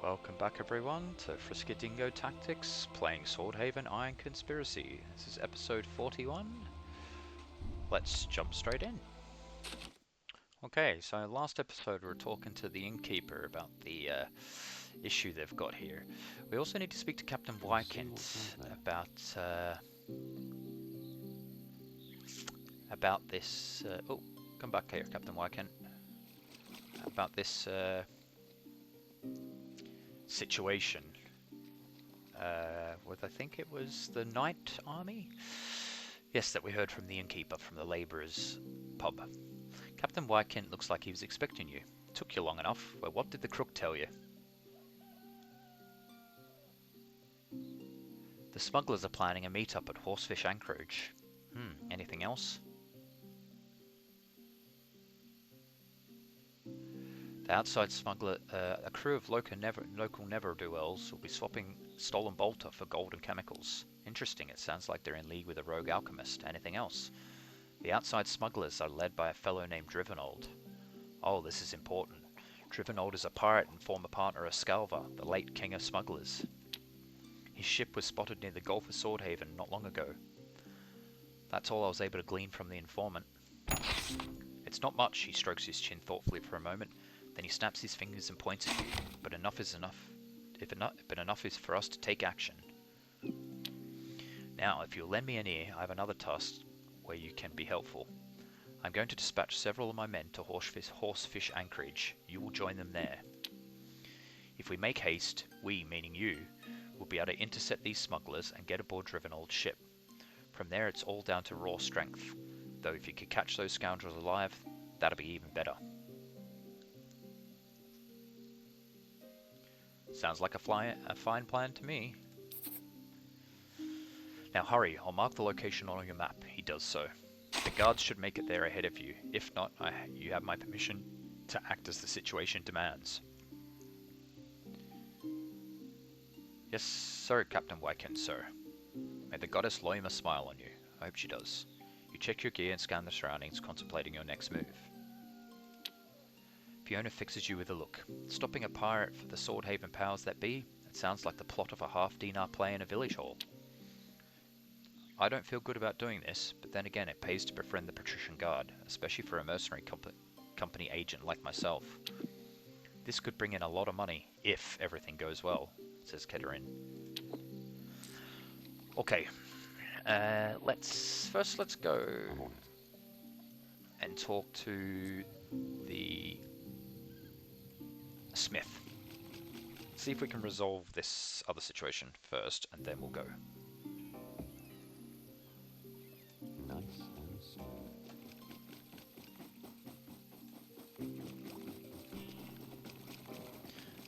Welcome back everyone to FriskyDingo Tactics, playing Swordhaven Iron Conspiracy. This is episode 41. Let's jump straight in. Okay, so last episode we were talking to the innkeeper about the issue they've got here. We also need to speak to Captain Wykent about this... oh, come back here, Captain Wykent. About this situation with, I think it was the Knight Army? Yes, that we heard from the innkeeper from the labourers' pub. Captain Wykent looks like he was expecting you. Took you long enough. Well, what did the crook tell you? The smugglers are planning a meet-up at Horsefish Anchorage. Anything else? The outside smuggler, a crew of local never-do-wells will be swapping stolen bolter for gold and chemicals. Interesting, it sounds like they're in league with a rogue alchemist. Anything else? The outside smugglers are led by a fellow named Drivenold. Oh, this is important. Drivenold is a pirate and former partner of Scalva, the late king of smugglers. His ship was spotted near the Gulf of Swordhaven not long ago. That's all I was able to glean from the informant. It's not much, he strokes his chin thoughtfully for a moment. Then he snaps his fingers and points at you. But enough is enough. But enough is for us to take action. Now, if you'll lend me an ear, I have another task where you can be helpful. I'm going to dispatch several of my men to Horsefish Anchorage. You will join them there. If we make haste, we, meaning you, will be able to intercept these smugglers and get aboard Drivenold's ship. From there, it's all down to raw strength. Though if you could catch those scoundrels alive, that'd be even better. Sounds like a fine plan to me. Now hurry, I'll mark the location on your map. He does so. The guards should make it there ahead of you. If not, you have my permission to act as the situation demands. Yes, sir, Captain Wykent, sir. May the goddess Loima smile on you. I hope she does. You check your gear and scan the surroundings, contemplating your next move. Fiona fixes you with a look. Stopping a pirate for the Swordhaven powers that be? It sounds like the plot of a half-dinar play in a village hall. I don't feel good about doing this, but then again it pays to befriend the Patrician Guard, especially for a mercenary company agent like myself. This could bring in a lot of money, if everything goes well, says Keterin. Okay, let's go and talk to the Smith. See if we can resolve this other situation first, and then we'll go. Nice and smooth.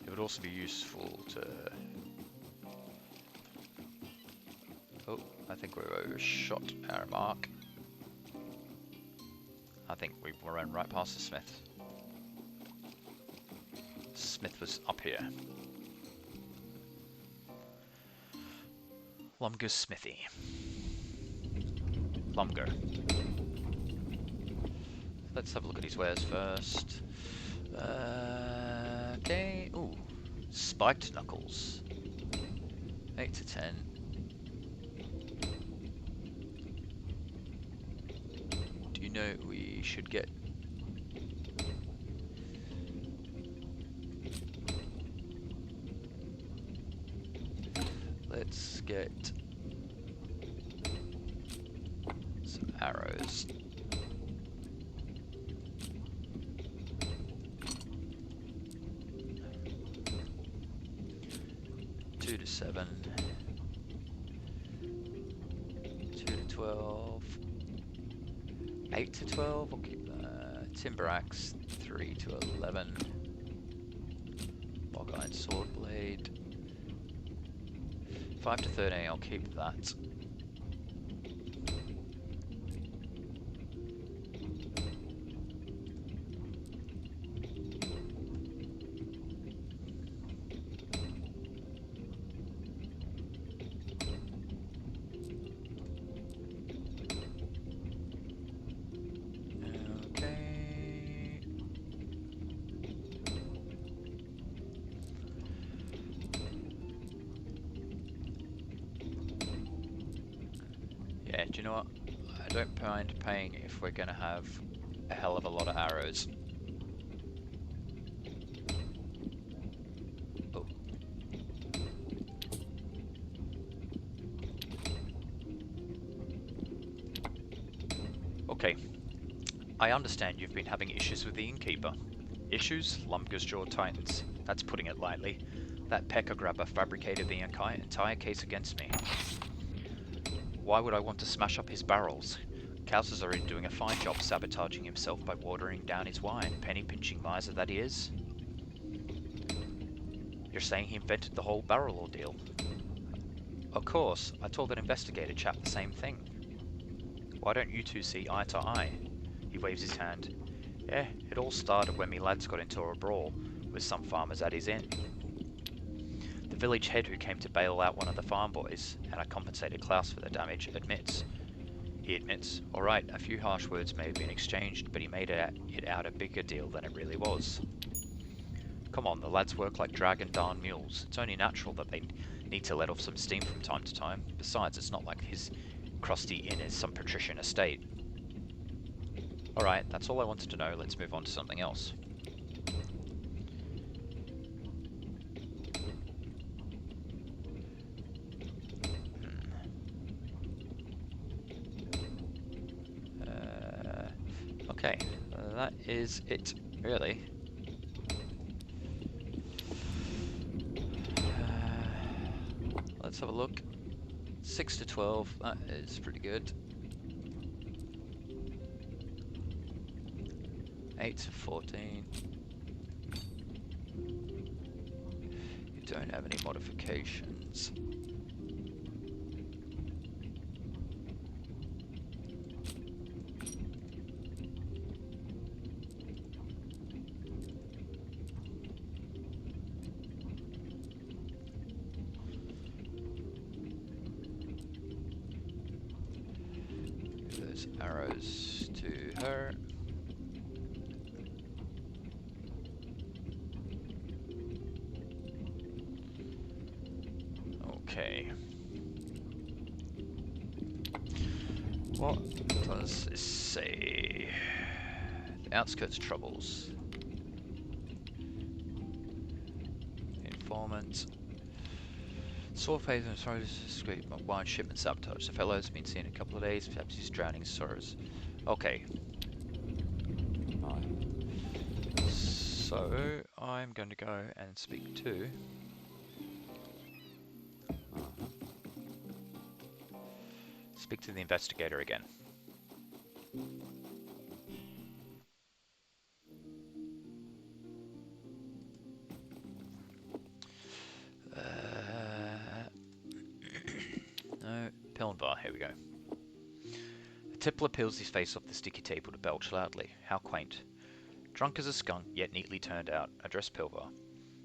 It would also be useful to... Oh, I think we overshot our mark. I think we ran right past the Smith. Smith was up here. Lumger's smithy. Lumger. Let's have a look at his wares first. Okay. Ooh, spiked knuckles. 8 to 10. Do you know we should get? Let's get some arrows. Two to 7. 2 to 12. 8 to 12. We'll keep timber axe. 3 to 11. Bog iron sword blade. 5 to 13, I'll keep that. Okay. know what? I don't mind paying if we're gonna have a hell of a lot of arrows. Oh. Okay. I understand you've been having issues with the innkeeper. Issues? Lumga's jaw tightens. That's putting it lightly. That pecker grabber fabricated the entire case against me. Why would I want to smash up his barrels? Kaus is already doing a fine job sabotaging himself by watering down his wine, penny-pinching miser that he is. You're saying he invented the whole barrel ordeal? Of course, I told that investigator chap the same thing. Why don't you two see eye to eye? He waves his hand. Yeah, it all started when me lads got into a brawl with some farmers at his inn. The village head who came to bail out one of the farm boys, and I compensated Klaus for the damage, admits. He admits, alright, a few harsh words may have been exchanged, but he made it out a bigger deal than it really was. Come on, the lads work like dragon darn mules. It's only natural that they need to let off some steam from time to time. Besides, it's not like his crusty inn is some patrician estate. Alright, that's all I wanted to know. Let's move on to something else. Okay, that is it, really. Let's have a look. 6 to 12, that is pretty good. 8 to 14. You don't have any modifications. Those arrows to her. Okay. What does this say? The Outskirts troubles. Informant. Swordhaven sorry to escape wine shipment sabotage. The fellow has been seen a couple of days, perhaps he's drowning in sorrows. Okay. Aye. So I'm going to go and speak to speak to the investigator again. No, Pilnvar, here we go. The tippler peels his face off the sticky table to belch loudly. How quaint. Drunk as a skunk, yet neatly turned out. Address Pilvar.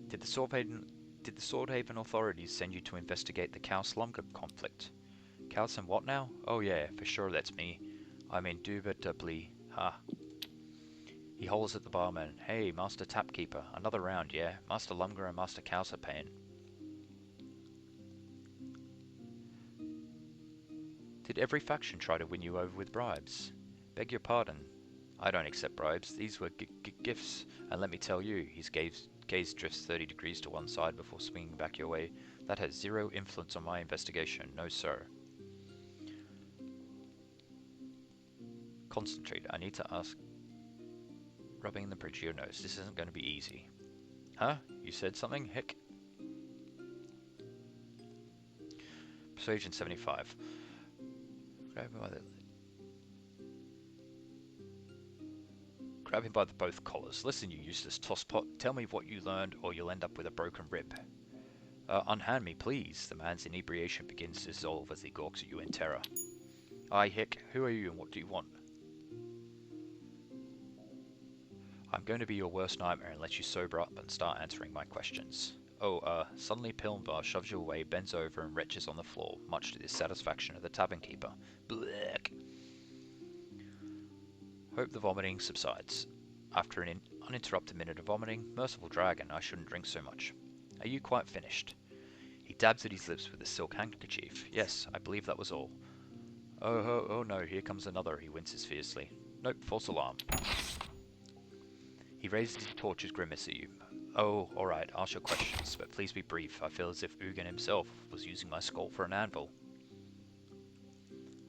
Did the Swordhaven authorities send you to investigate the Kaus-Lumga conflict? Kaus and what now? Oh yeah, for sure that's me. I'm indubitably, ha. He hollers at the barman. Hey, Master Tapkeeper, another round, yeah? Master Lumga and Master Kaus are paying. Did every faction try to win you over with bribes? Beg your pardon. I don't accept bribes. These were gifts, and let me tell you, his gaze drifts 30 degrees to one side before swinging back your way. That has zero influence on my investigation. No, sir. Concentrate. I need to ask. Rubbing the bridge of your nose. This isn't going to be easy. Huh? You said something? Heck. Persuasion 75. Grab him by the both collars. Listen, you useless tosspot. Tell me what you learned, or you'll end up with a broken rib. Unhand me, please. The man's inebriation begins to dissolve as he gawks at you in terror. Aye, Hick. Who are you, and what do you want? I'm going to be your worst nightmare unless you sober up and start answering my questions. Oh, suddenly Pilnvar shoves you away, bends over, and retches on the floor, much to the dissatisfaction of the tavern keeper. Blech. Hope the vomiting subsides. After an uninterrupted minute of vomiting, merciful dragon, I shouldn't drink so much. Are you quite finished? He dabs at his lips with a silk handkerchief. Yes, I believe that was all. Oh no, here comes another, he winces fiercely. Nope, false alarm. He raises his torch's grimace at you. Oh, alright, ask your questions, but please be brief. I feel as if Ugin himself was using my skull for an anvil.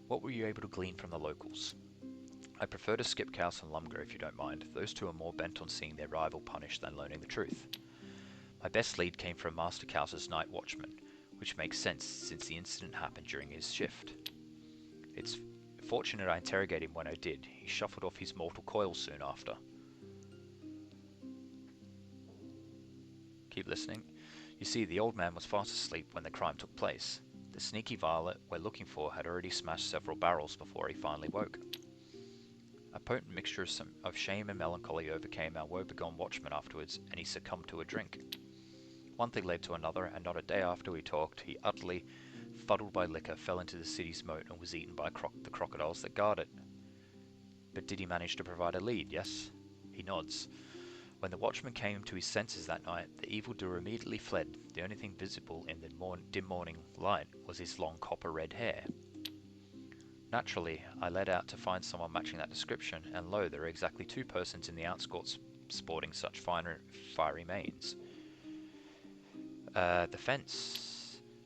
What were you able to glean from the locals? I prefer to skip Kaus and Lumgar if you don't mind. Those two are more bent on seeing their rival punished than learning the truth. My best lead came from Master Kaus's night watchman, which makes sense since the incident happened during his shift. It's fortunate I interrogated him when I did. He shuffled off his mortal coil soon after. Keep listening. You see, the old man was fast asleep when the crime took place. The sneaky varlet we're looking for had already smashed several barrels before he finally woke. A potent mixture of shame and melancholy overcame our woebegone watchman afterwards, and he succumbed to a drink. One thing led to another, and not a day after we talked, he utterly fuddled by liquor, fell into the city's moat and was eaten by the crocodiles that guard it. But did he manage to provide a lead, yes? He nods. When the watchman came to his senses that night, the evildoer immediately fled. The only thing visible in the dim morning light was his long copper-red hair. Naturally, I led out to find someone matching that description, and lo, there are exactly two persons in the outskirts sporting such fiery manes. The fence.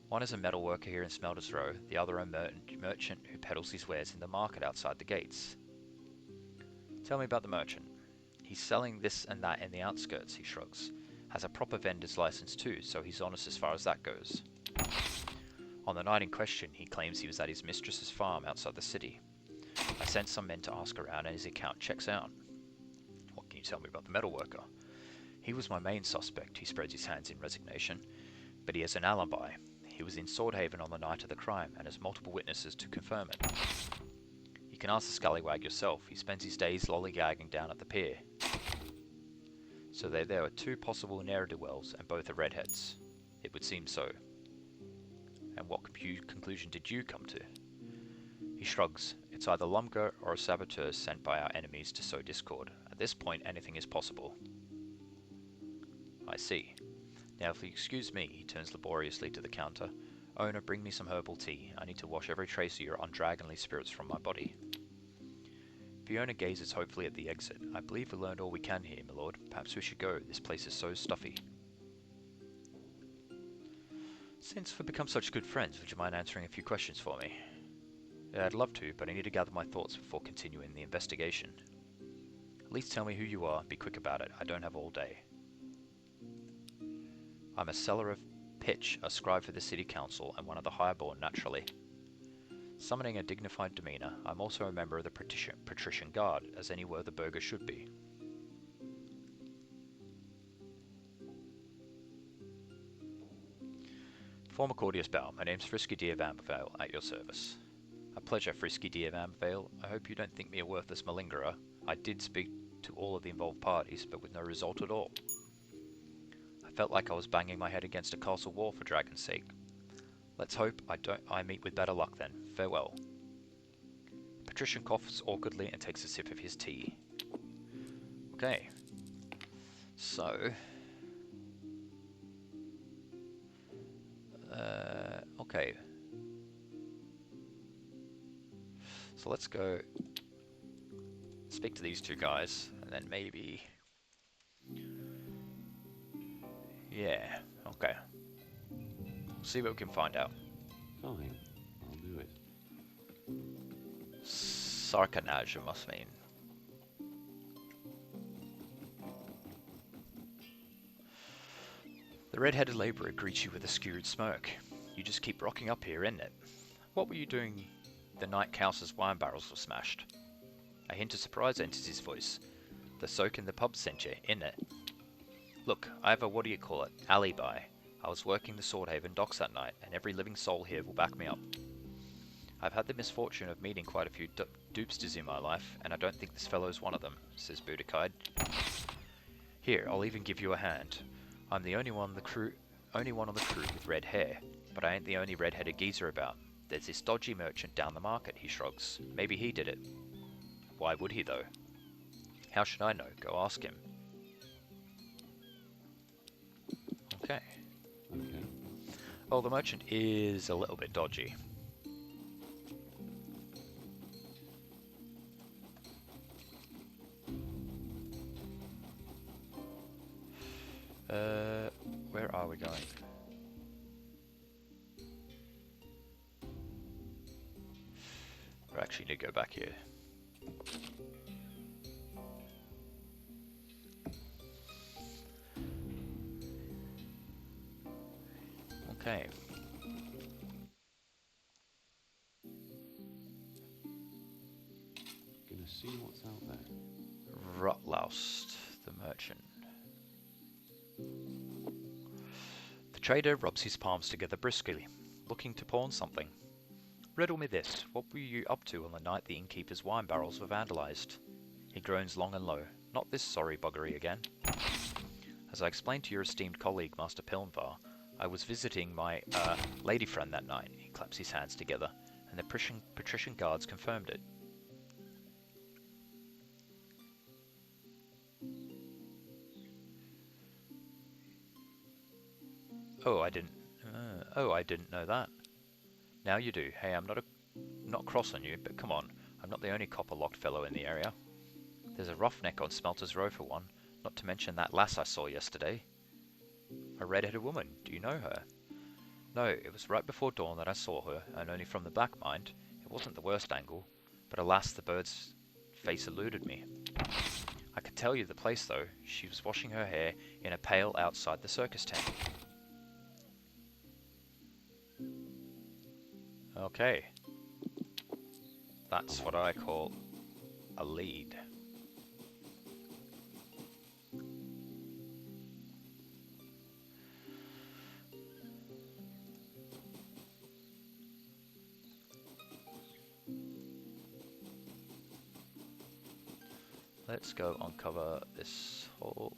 One is a metal worker here in Smelter's Row, the other a merchant who peddles his wares in the market outside the gates. Tell me about the merchant. He's selling this and that in the outskirts, he shrugs. Has a proper vendor's license too, so he's honest as far as that goes. On the night in question, he claims he was at his mistress's farm outside the city. I sent some men to ask around and his account checks out. What can you tell me about the metal worker? He was my main suspect, he spreads his hands in resignation. But he has an alibi. He was in Swordhaven on the night of the crime and has multiple witnesses to confirm it. You can ask the scallywag yourself. He spends his days lollygagging down at the pier. So there were two possible ne'er-do-wells, and both are redheads. It would seem so. And what conclusion did you come to? He shrugs. It's either Lumgar or a saboteur sent by our enemies to sow discord. At this point, anything is possible. I see. Now, if you excuse me, he turns laboriously to the counter. Owner, bring me some herbal tea. I need to wash every trace of your undragonly spirits from my body. Fiona gazes hopefully at the exit. I believe we learned all we can here, my lord. Perhaps we should go. This place is so stuffy. Since we've become such good friends, would you mind answering a few questions for me? Yeah, I'd love to, but I need to gather my thoughts before continuing the investigation. At least tell me who you are. Be quick about it. I don't have all day. I'm a seller of pitch, a scribe for the city council, and one of the highborn, naturally. Summoning a dignified demeanour, I'm also a member of the Patrician Guard, as any worthy burgher should be. Form a courteous bow. My name's FriskyDingo at your service. A pleasure, FriskyDingo. I hope you don't think me a worthless malingerer. I did speak to all of the involved parties, but with no result at all. I felt like I was banging my head against a castle wall for dragon's sake. Let's hope I meet with better luck then. Farewell. Patrician coughs awkwardly and takes a sip of his tea. Okay. So... okay. So let's go speak to these two guys, and then maybe... yeah, okay. See what we can find out. Fine, I'll do it. Sarkanaj, it must mean. The red-headed labourer greets you with a skewered smirk. You just keep rocking up here, innit? What were you doing the night Kaus's wine barrels were smashed? A hint of surprise enters his voice. The soak in the pub sent you, innit? Look, I have a alibi. I was working the Swordhaven docks that night, and every living soul here will back me up. I've had the misfortune of meeting quite a few dupesters in my life, and I don't think this fellow's one of them, says Budakide. Here, I'll even give you a hand. I'm the only one on the crew with red hair, but I ain't the only red-headed geezer about. There's this dodgy merchant down the market, he shrugs. Maybe he did it. Why would he, though? How should I know? Go ask him. Okay. Okay. Well, the merchant is a little bit dodgy. Where are we going? We actually need to go back here. Okay. Gonna see what's out there. Rotlaust, the merchant. The trader rubs his palms together briskly, looking to pawn something. Riddle me this, what were you up to on the night the innkeeper's wine barrels were vandalized? He groans long and low. Not this sorry buggery again. As I explained to your esteemed colleague, Master Pilnvar, I was visiting my, lady friend that night. He claps his hands together, and the patrician guards confirmed it. Oh, I didn't know that. Now you do. Hey, I'm not cross on you, but come on. I'm not the only copper-locked fellow in the area. There's a roughneck on Smelter's Row for one, not to mention that lass I saw yesterday. A red-headed woman. Do you know her? No, it was right before dawn that I saw her, and only from the back, mind. It wasn't the worst angle, but alas, the bird's face eluded me. I could tell you the place, though. She was washing her hair in a pail outside the circus tent. Okay. That's what I call a lead. Let's go uncover this whole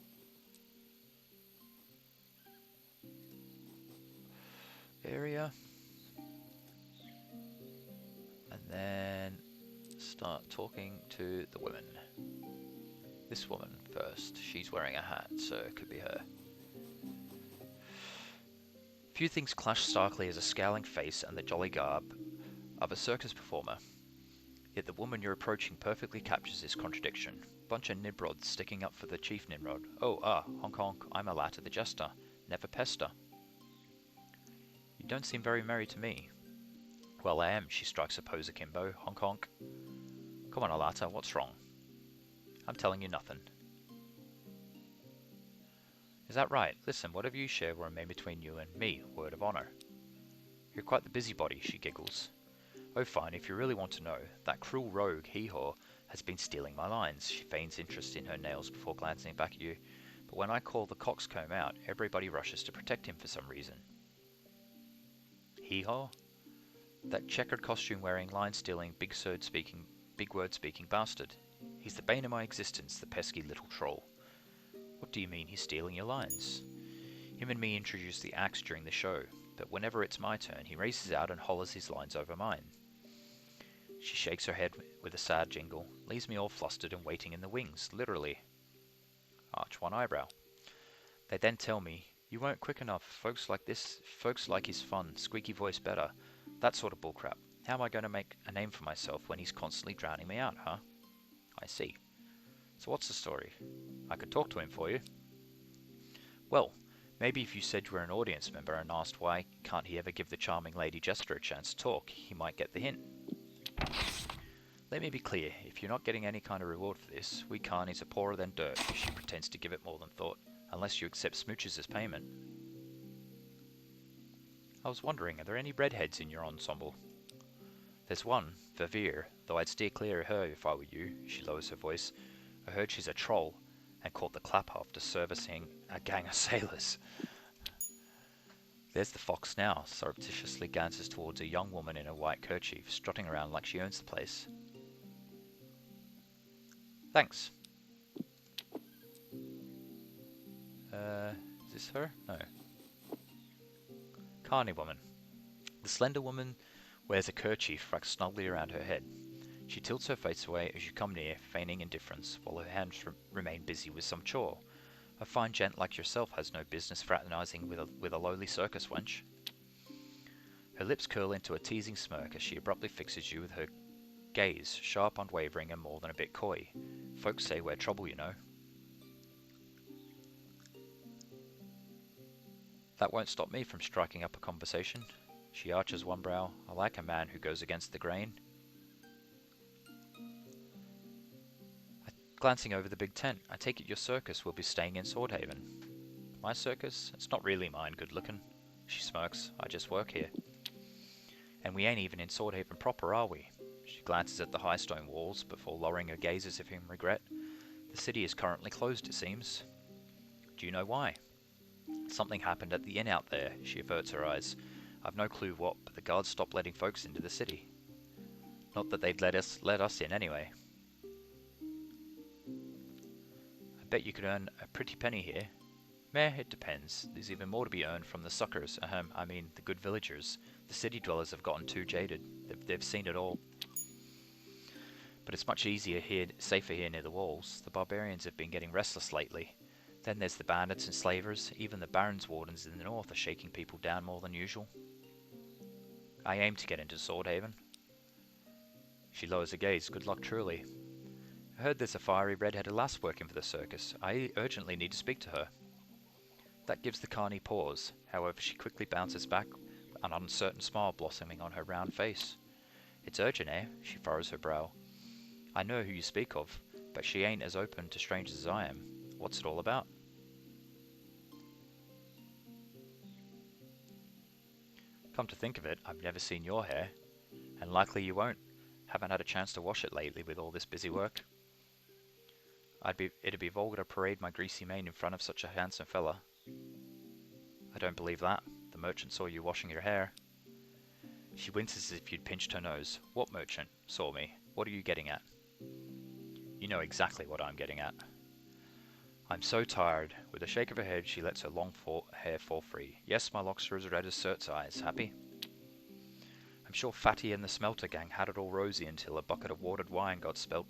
area. And then start talking to the women. This woman first. She's wearing a hat, so it could be her. Few things clash starkly as a scowling face and the jolly garb of a circus performer. Yet the woman you're approaching perfectly captures this contradiction. Bunch of nibrods sticking up for the chief Nimrod. Oh, honk honk, I'm a latter the jester. Never pester. You don't seem very merry to me. Well, I am, she strikes a pose akimbo. Honk honk. Come on, Alata, what's wrong? I'm telling you nothing. Is that right? Listen, whatever you share will remain between you and me, word of honor. You're quite the busybody, she giggles. Oh fine, if you really want to know, that cruel rogue, Hee-Haw, has been stealing my lines. She feigns interest in her nails before glancing back at you, but when I call the coxcomb out, everybody rushes to protect him for some reason. Hee-Haw? That checkered costume-wearing, line-stealing, big word-speaking bastard. He's the bane of my existence, the pesky little troll. What do you mean he's stealing your lines? Him and me introduced the axe during the show, but whenever it's my turn, he races out and hollers his lines over mine. She shakes her head with a sad jingle, leaves me all flustered and waiting in the wings, literally. Arch one eyebrow. They then tell me, you weren't quick enough, folks like his fun, squeaky voice better, that sort of bullcrap. How am I going to make a name for myself when he's constantly drowning me out, huh? I see. So what's the story? I could talk to him for you. Well, maybe if you said you were an audience member and asked why can't he ever give the charming Lady Jester a chance to talk, he might get the hint. Let me be clear, if you're not getting any kind of reward for this, we carnies are poorer than dirt if she pretends to give it more than thought, unless you accept smooches as payment. I was wondering, are there any redheads in your ensemble? There's one, Verveer, though I'd steer clear of her if I were you, she lowers her voice. I heard she's a troll, and caught the clap after servicing a gang of sailors. There's the fox now, surreptitiously glances towards a young woman in a white kerchief, strutting around like she owns the place. Thanks. Is this her? No. Carney woman. The slender woman wears a kerchief wrapped snugly around her head. She tilts her face away as you come near, feigning indifference, while her hands remain busy with some chore. A fine gent like yourself has no business fraternizing with a lowly circus wench. Her lips curl into a teasing smirk as she abruptly fixes you with her gaze, sharp, unwavering, and more than a bit coy. Folks say we're trouble, you know. That won't stop me from striking up a conversation. She arches one brow. I like a man who goes against the grain. Glancing over the big tent, I take it your circus will be staying in Swordhaven. My circus? It's not really mine, good looking. She smirks. I just work here. And we ain't even in Swordhaven proper, are we? She glances at the high stone walls before lowering her gaze as if in regret. The city is currently closed, it seems. Do you know why? Something happened at the inn out there. She averts her eyes. I've no clue what, but the guards stopped letting folks into the city. Not that they'd let us in anyway. I bet you could earn a pretty penny here. Meh, it depends. There's even more to be earned from the suckers, I mean the good villagers. The city dwellers have gotten too jaded. They've seen it all. But it's much safer here near the walls. The barbarians have been getting restless lately. Then there's the bandits and slavers. Even the barons wardens in the north are shaking people down more than usual. I aim to get into Swordhaven. She lowers her gaze. Good luck, truly. I heard there's a fiery red-headed lass working for the circus. I urgently need to speak to her. That gives the carney pause. However, she quickly bounces back, an uncertain smile blossoming on her round face. It's urgent, eh? She furrows her brow. I know who you speak of, but she ain't as open to strangers as I am. What's it all about? Come to think of it, I've never seen your hair, and likely you won't. Haven't had a chance to wash it lately with all this busy work. It'd be vulgar to parade my greasy mane in front of such a handsome fella. I don't believe that. The merchant saw you washing your hair. She winces as if you'd pinched her nose. What merchant? Saw me. What are you getting at? You know exactly what I'm getting at. I'm so tired. With a shake of her head, she lets her long hair fall free. Yes, my locks are as red as Cert's eyes. Happy? I'm sure Fatty and the Smelter Gang had it all rosy until a bucket of watered wine got spilt.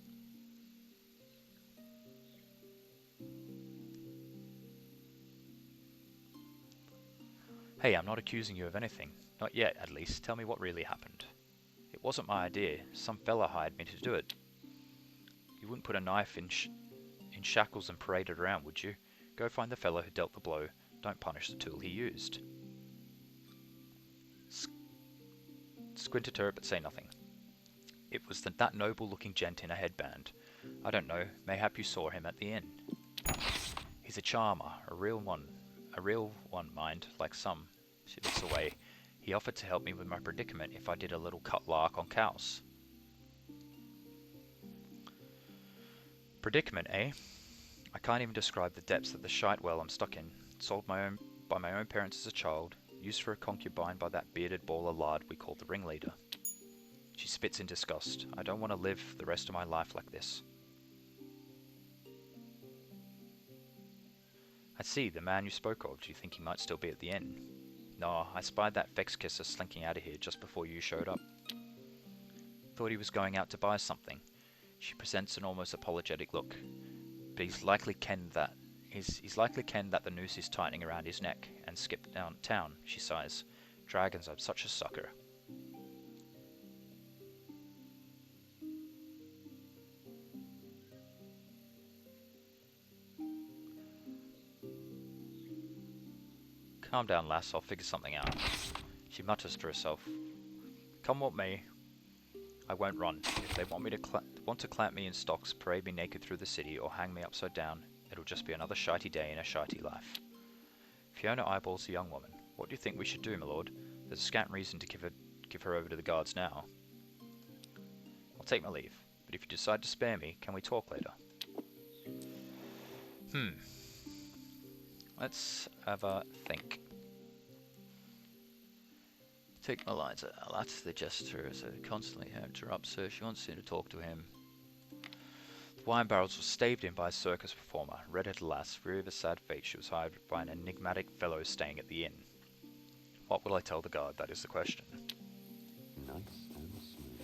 Hey, I'm not accusing you of anything. Not yet, at least. Tell me what really happened. It wasn't my idea. Some fella hired me to do it. You wouldn't put a knife in shackles and parade it around, would you? Go find the fella who dealt the blow. Don't punish the tool he used. Squint at her, but say nothing. It was that noble-looking gent in a headband. I don't know. Mayhap you saw him at the inn. He's a charmer, a real one, mind, like some. She looks away. He offered to help me with my predicament if I did a little cut lark on cows. Predicament, eh? I can't even describe the depths of the shite well I'm stuck in. Sold by my own parents as a child, used for a concubine by that bearded baller lard we called the ringleader. She spits in disgust. I don't want to live the rest of my life like this. I see, the man you spoke of. Do you think he might still be at the inn? No, I spied that fex kisser slinking out of here just before you showed up. Thought he was going out to buy something. She presents an almost apologetic look. But he's likely kenned that the noose is tightening around his neck and skipped downtown, she sighs. Dragons, I'm such a sucker. Calm down, lass, I'll figure something out. She mutters to herself. Come what may, I won't run. If they want to clamp me in stocks, parade me naked through the city, or hang me upside down, it'll just be another shitey day in a shitey life. Fiona eyeballs the young woman. What do you think we should do, my lord? There's a scant reason to give her over to the guards now. I'll take my leave, but if you decide to spare me, can we talk later? Let's have a think. Take my lines out. That's the gesture as it constantly interrupts her. She wants him to talk to him. The wine barrels were staved in by a circus performer. Red-headed lass, weary of a sad fate, she was hired by an enigmatic fellow staying at the inn. What will I tell the guard? That is the question. Nice and smooth.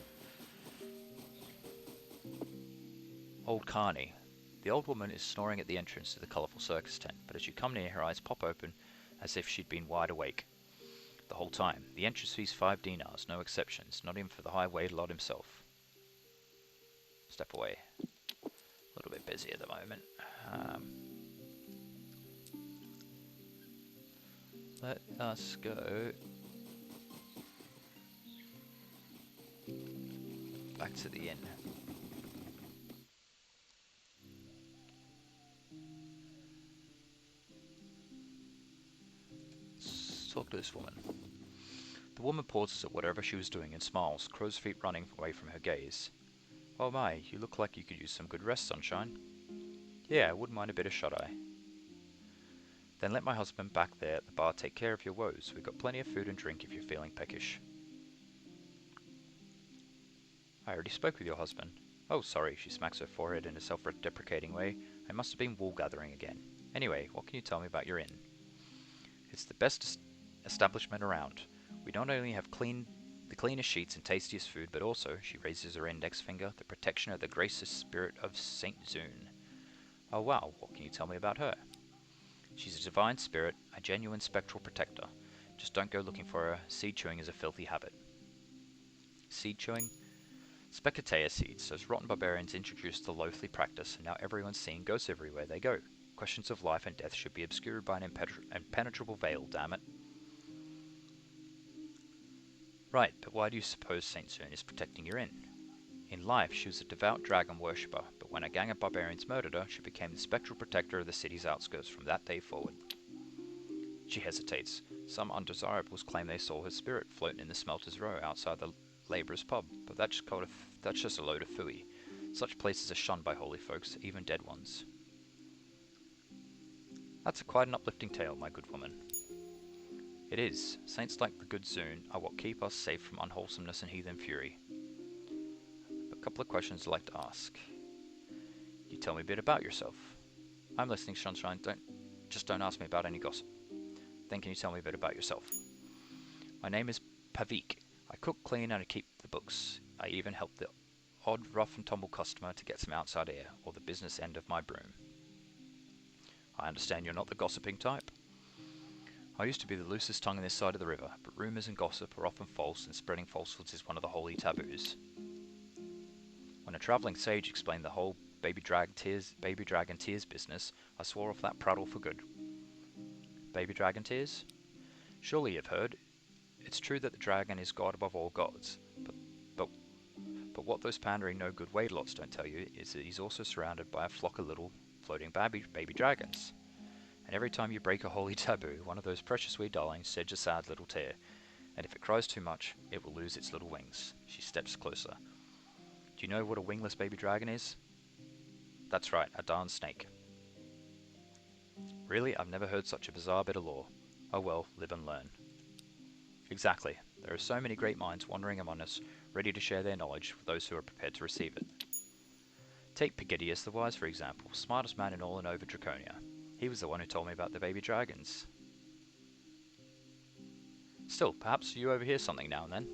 Old Carney. The old woman is snoring at the entrance to the colourful circus tent, but as you come near, her eyes pop open as if she'd been wide awake the whole time. The entrance fee's 5 dinars, no exceptions, not even for the highway lord himself. Step away. A little bit busy at the moment. Let us go back to the inn. Let's talk to this woman. The woman pauses at whatever she was doing and smiles, crow's feet running away from her gaze. Oh my, you look like you could use some good rest, sunshine. Yeah, I wouldn't mind a bit of shut-eye. Then let my husband back there at the bar take care of your woes. We've got plenty of food and drink if you're feeling peckish. I already spoke with your husband. Oh, sorry, she smacks her forehead in a self-deprecating way. I must have been wool gathering again. Anyway, what can you tell me about your inn? It's the best establishment around. We not only have the cleanest sheets and tastiest food, but also, she raises her index finger, the protection of the gracious spirit of Saint Zune. Oh wow, what can you tell me about her? She's a divine spirit, a genuine spectral protector. Just don't go looking for her. Seed chewing is a filthy habit. Seed chewing? Specatea seeds, those rotten barbarians introduced the loathly practice, and now everyone's seeing ghosts everywhere they go. Questions of life and death should be obscured by an impenetrable veil, damn it. Right, but why do you suppose Saint Zune is protecting your inn? In life, she was a devout dragon worshipper, but when a gang of barbarians murdered her, she became the spectral protector of the city's outskirts from that day forward. She hesitates. Some undesirables claim they saw her spirit floating in the smelter's row outside the labourers' pub, but that's just a load of phooey. Such places are shunned by holy folks, even dead ones. That's quite an uplifting tale, my good woman. It is. Saints like the good Zune are what keep us safe from unwholesomeness and heathen fury. A couple of questions I'd like to ask. You tell me a bit about yourself. I'm listening, Sunshine. Don't ask me about any gossip. Then can you tell me a bit about yourself? My name is Pavik. I cook, clean, and I keep the books. I even help the odd rough and tumble customer to get some outside air, or the business end of my broom. I understand you're not the gossiping type. I used to be the loosest tongue on this side of the river, but rumours and gossip are often false, and spreading falsehoods is one of the holy taboos. When a travelling sage explained the whole baby dragon tears business, I swore off that prattle for good. Baby dragon tears? Surely you've heard. It's true that the dragon is god above all gods, but what those pandering no-good wade-lots don't tell you is that he's also surrounded by a flock of little floating baby dragons. And every time you break a holy taboo, one of those precious wee darlings sheds a sad little tear, and if it cries too much, it will lose its little wings. She steps closer. Do you know what a wingless baby dragon is? That's right, a darn snake. Really, I've never heard such a bizarre bit of lore. Oh well, live and learn. Exactly. There are so many great minds wandering among us, ready to share their knowledge with those who are prepared to receive it. Take Pegiddius the Wise, for example, smartest man in all and over Draconia. He was the one who told me about the baby dragons. Still, perhaps you overhear something now and then.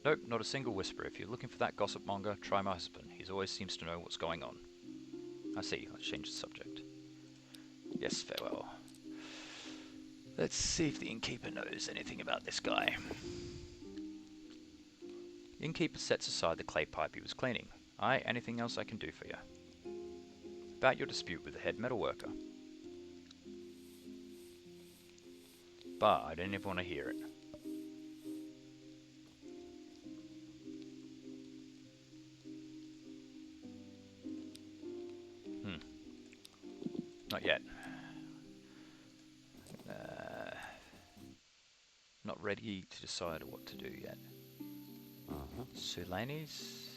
Nope, not a single whisper. If you're looking for that gossip monger, try my husband. He always seems to know what's going on. I see, let's change the subject. Yes, farewell. Let's see if the innkeeper knows anything about this guy. The innkeeper sets aside the clay pipe he was cleaning. Aye, anything else I can do for you? About your dispute with the head metalworker. Bah, I don't even want to hear it. Not yet. Not ready to decide what to do yet. Sulanis?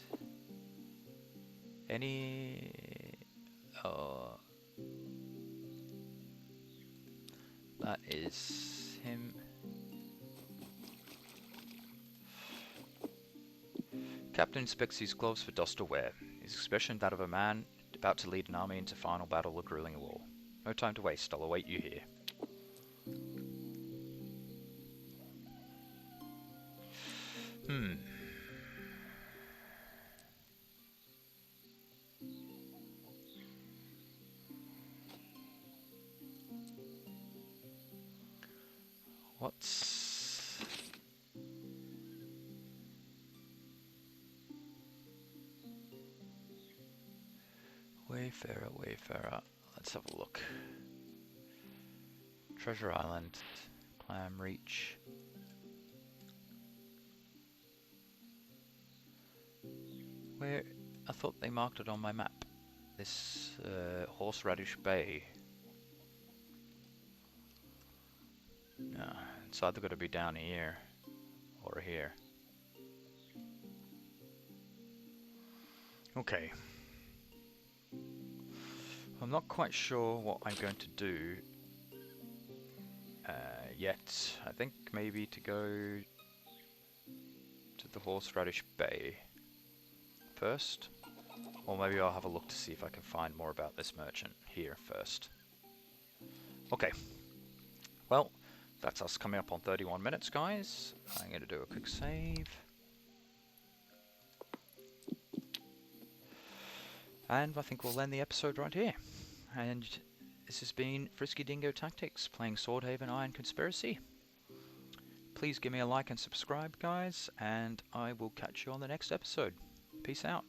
Any... that is him. Captain inspects his gloves for dust or wear. His expression that of a man about to lead an army into final battle or grueling war. No time to waste, I'll await you here. What's... Wayfarer. Let's have a look. Treasure Island. Clam Reach. Where? I thought they marked it on my map. This Horseradish Bay. No, it's either got to be down here or here. Okay. I'm not quite sure what I'm going to do yet. I think maybe to go to the Horseradish Bay first. Or maybe I'll have a look to see if I can find more about this merchant here first. Okay. Well, that's us coming up on 31 minutes, guys. I'm going to do a quick save. And I think we'll end the episode right here. And this has been FriskyDingo Tactics, playing Swordhaven Iron Conspiracy. Please give me a like and subscribe, guys, and I will catch you on the next episode. Peace out.